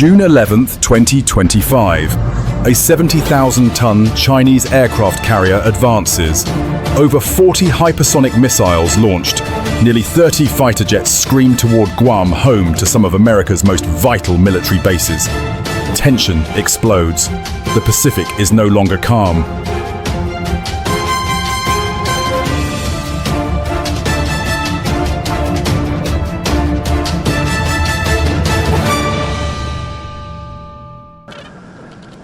June 11, 2025, a 70,000-ton Chinese aircraft carrier advances. Over 40 hypersonic missiles launched. Nearly 30 fighter jets scream toward Guam, home to some of America's most vital military bases. Tension explodes. The Pacific is no longer calm.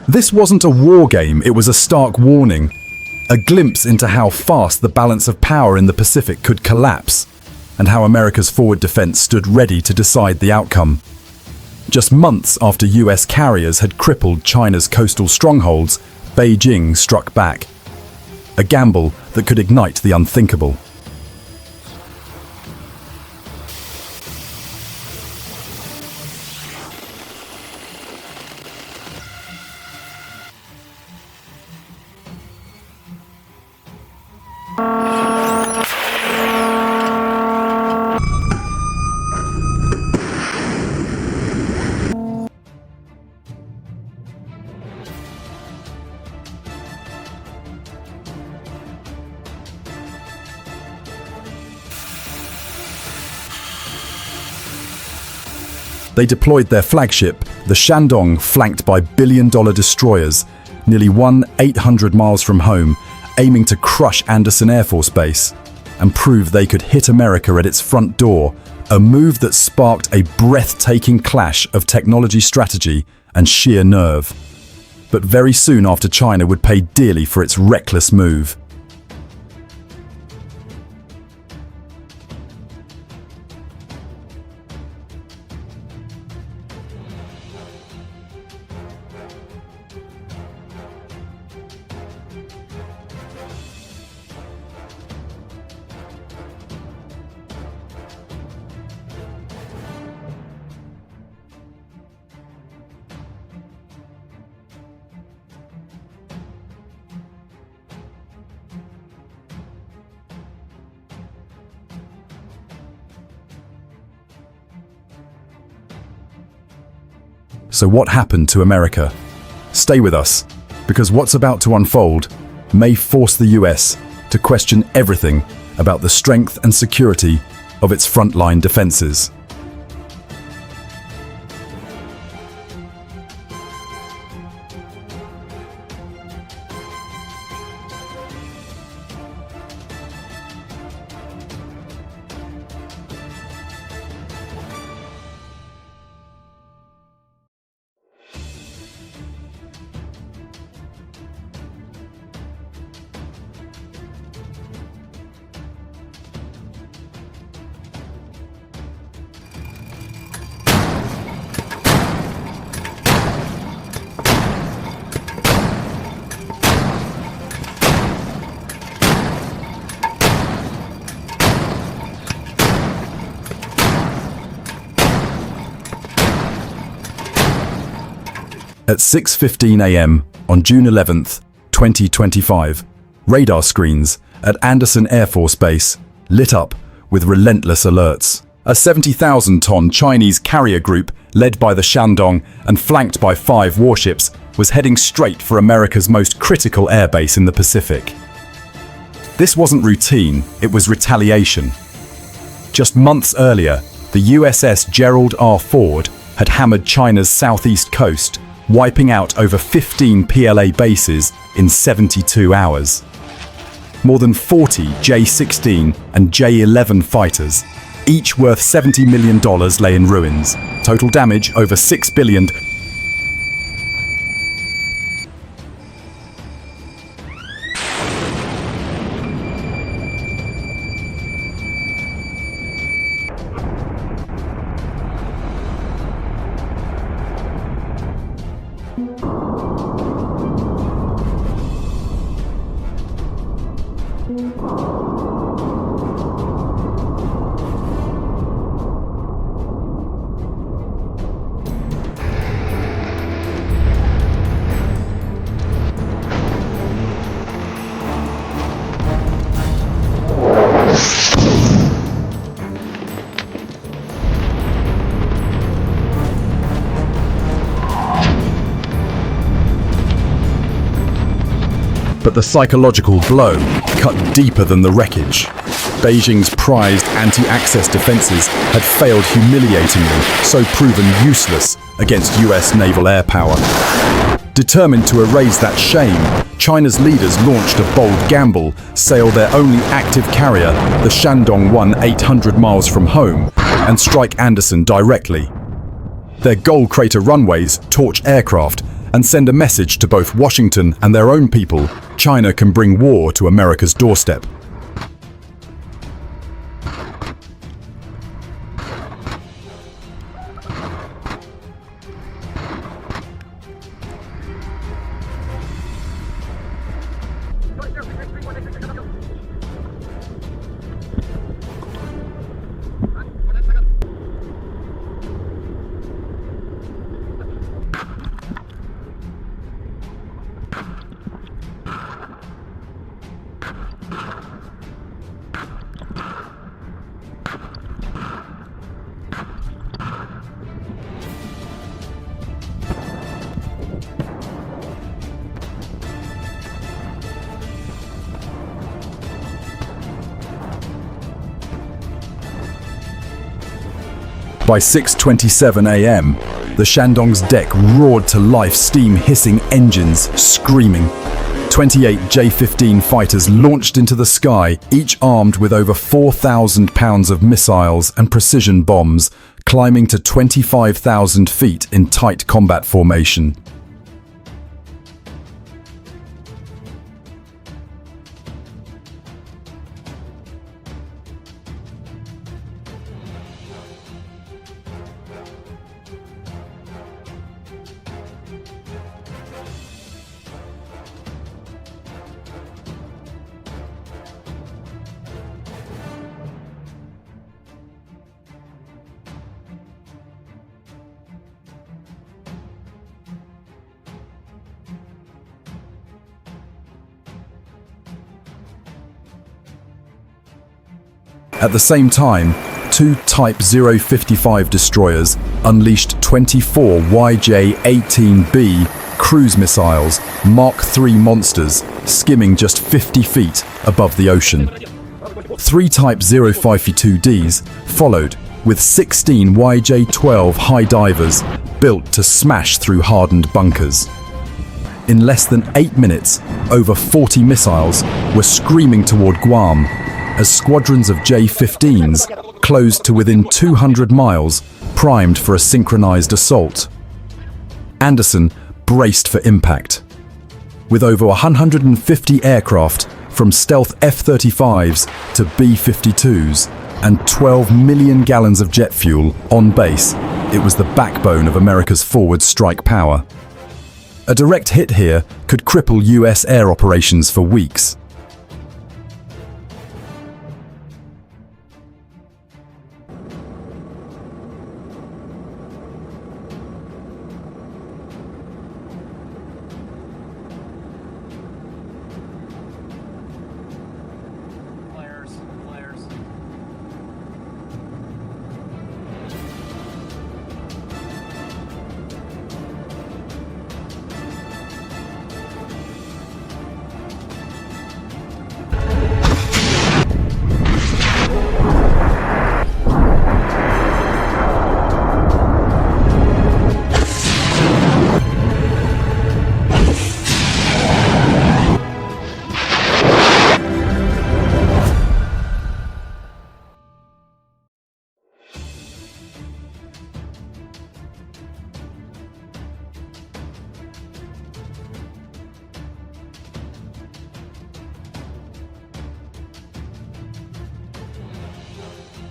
This wasn't a war game, it was a stark warning. A glimpse into how fast the balance of power in the Pacific could collapse, and how America's forward defense stood ready to decide the outcome. Just months after US carriers had crippled China's coastal strongholds, Beijing struck back. A gamble that could ignite the unthinkable. They deployed their flagship, the Shandong, flanked by billion-dollar destroyers, nearly 800 miles from home, aiming to crush Andersen Air Force Base and prove they could hit America at its front door, a move that sparked a breathtaking clash of technology strategy and sheer nerve. But very soon after, China would pay dearly for its reckless move. So what happened to America? Stay with us, because what's about to unfold may force the US to question everything about the strength and security of its frontline defenses. At 6:15 a.m. on June 11, 2025, radar screens at Andersen Air Force Base lit up with relentless alerts. A 70,000-ton Chinese carrier group led by the Shandong and flanked by 5 warships was heading straight for America's most critical airbase in the Pacific. This wasn't routine, it was retaliation. Just months earlier, the USS Gerald R. Ford had hammered China's southeast coast, wiping out over 15 PLA bases in 72 hours. More than 40 J-16 and J-11 fighters, each worth $70 million, lay in ruins. Total damage over $6 billion. But the psychological blow cut deeper than the wreckage. Beijing's prized anti-access defenses had failed humiliatingly, so proven useless against US naval air power. Determined to erase that shame, China's leaders launched a bold gamble, sail their only active carrier, the Shandong-1 800 miles from home, and strike Anderson directly. Their gold crater runways torch aircraft and send a message to both Washington and their own people: China can bring war to America's doorstep. By 6:27 a.m., the Shandong's deck roared to life, steam hissing, engines screaming. 28 J-15 fighters launched into the sky, each armed with over 4,000 pounds of missiles and precision bombs, climbing to 25,000 feet in tight combat formation. At the same time, two Type 055 destroyers unleashed 24 YJ-18B cruise missiles, Mark III monsters, skimming just 50 feet above the ocean. Three Type 052Ds followed, with 16 YJ-12 high divers built to smash through hardened bunkers. In less than 8 minutes, over 40 missiles were screaming toward Guam, as squadrons of J-15s closed to within 200 miles, primed for a synchronized assault. Anderson braced for impact. With over 150 aircraft, from stealth F-35s to B-52s, and 12 million gallons of jet fuel on base, it was the backbone of America's forward strike power. A direct hit here could cripple US air operations for weeks.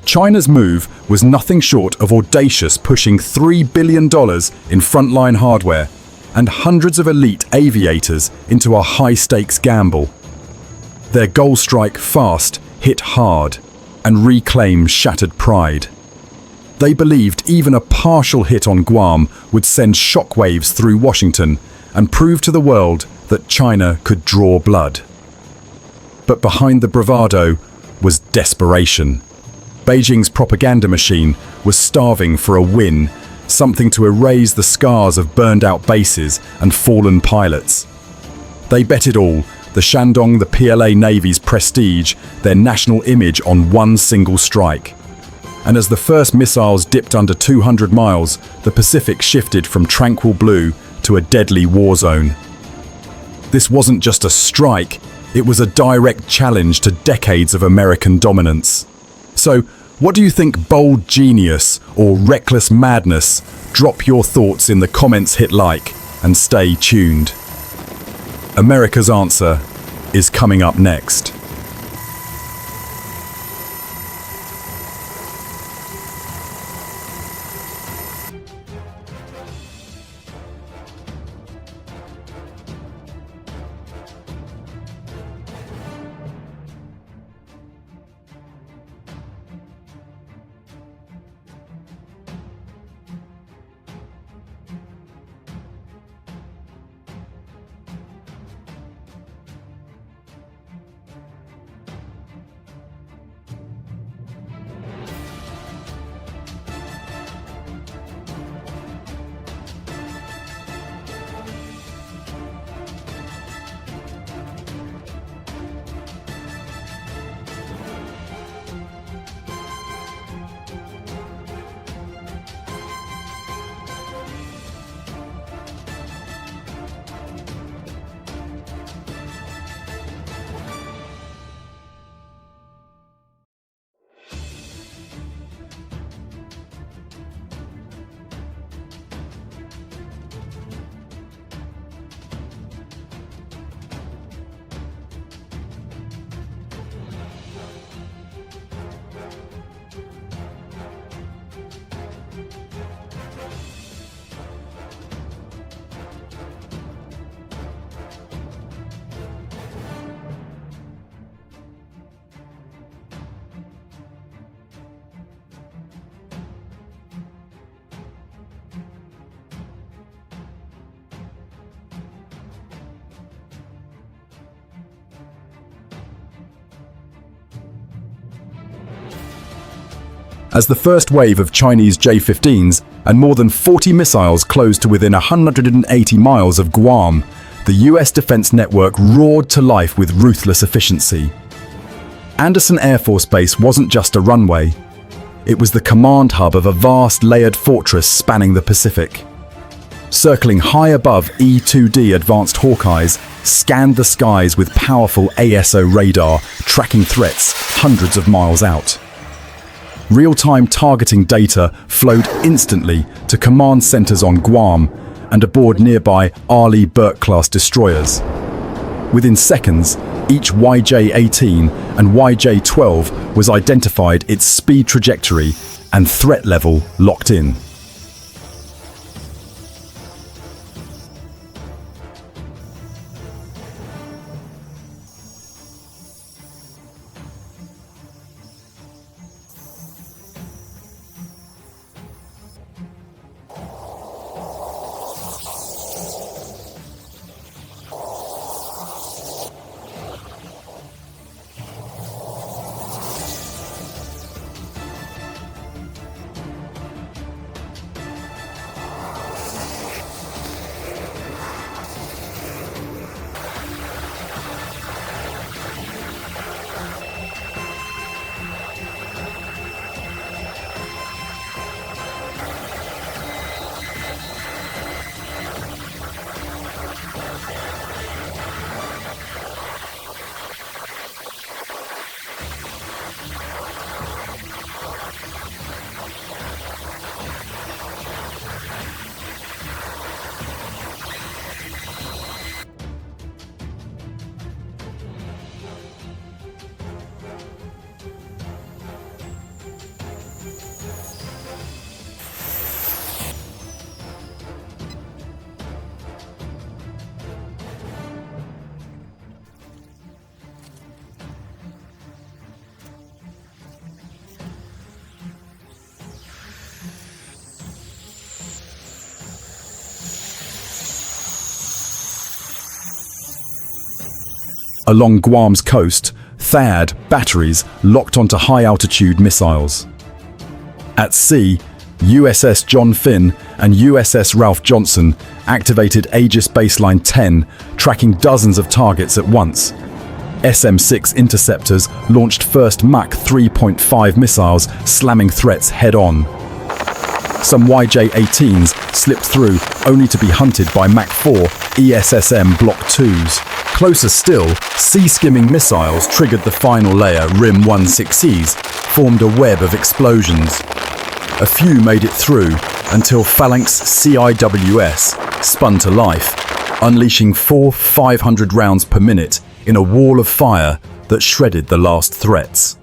China's move was nothing short of audacious, pushing $3 billion in frontline hardware and hundreds of elite aviators into a high-stakes gamble. Their goal: strike fast, hit hard, and reclaim shattered pride. They believed even a partial hit on Guam would send shockwaves through Washington and prove to the world that China could draw blood. But behind the bravado was desperation. Beijing's propaganda machine was starving for a win, something to erase the scars of burned-out bases and fallen pilots. They bet it all the Shandong, the PLA Navy's prestige, their national image on one single strike. And as the first missiles dipped under 200 miles, the Pacific shifted from tranquil blue to a deadly war zone. This wasn't just a strike, it was a direct challenge to decades of American dominance. So, what do you think bold genius or reckless madness? Drop your thoughts in the comments, hit like, and stay tuned. America's answer is coming up next. As the first wave of Chinese J-15s and more than 40 missiles closed to within 180 miles of Guam, the US defense network roared to life with ruthless efficiency. Andersen Air Force Base wasn't just a runway. It was the command hub of a vast layered fortress spanning the Pacific. Circling high above, E-2D advanced Hawkeyes scanned the skies with powerful ASO radar, tracking threats hundreds of miles out. Real-time targeting data flowed instantly to command centers on Guam and aboard nearby Arleigh Burke-class destroyers. Within seconds, each YJ-18 and YJ-12 was identified, its speed trajectory and threat level locked in. Along Guam's coast, THAAD batteries locked onto high-altitude missiles. At sea, USS John Finn and USS Ralph Johnson activated Aegis Baseline 10, tracking dozens of targets at once. SM-6 interceptors launched first Mach 3.5 missiles, slamming threats head-on. Some YJ-18s slipped through, only to be hunted by Mach 4 ESSM Block 2s. Closer still, sea-skimming missiles triggered the final layer. RIM-16Es formed a web of explosions. A few made it through, until Phalanx CIWS spun to life, unleashing 500 rounds per minute in a wall of fire that shredded the last threats.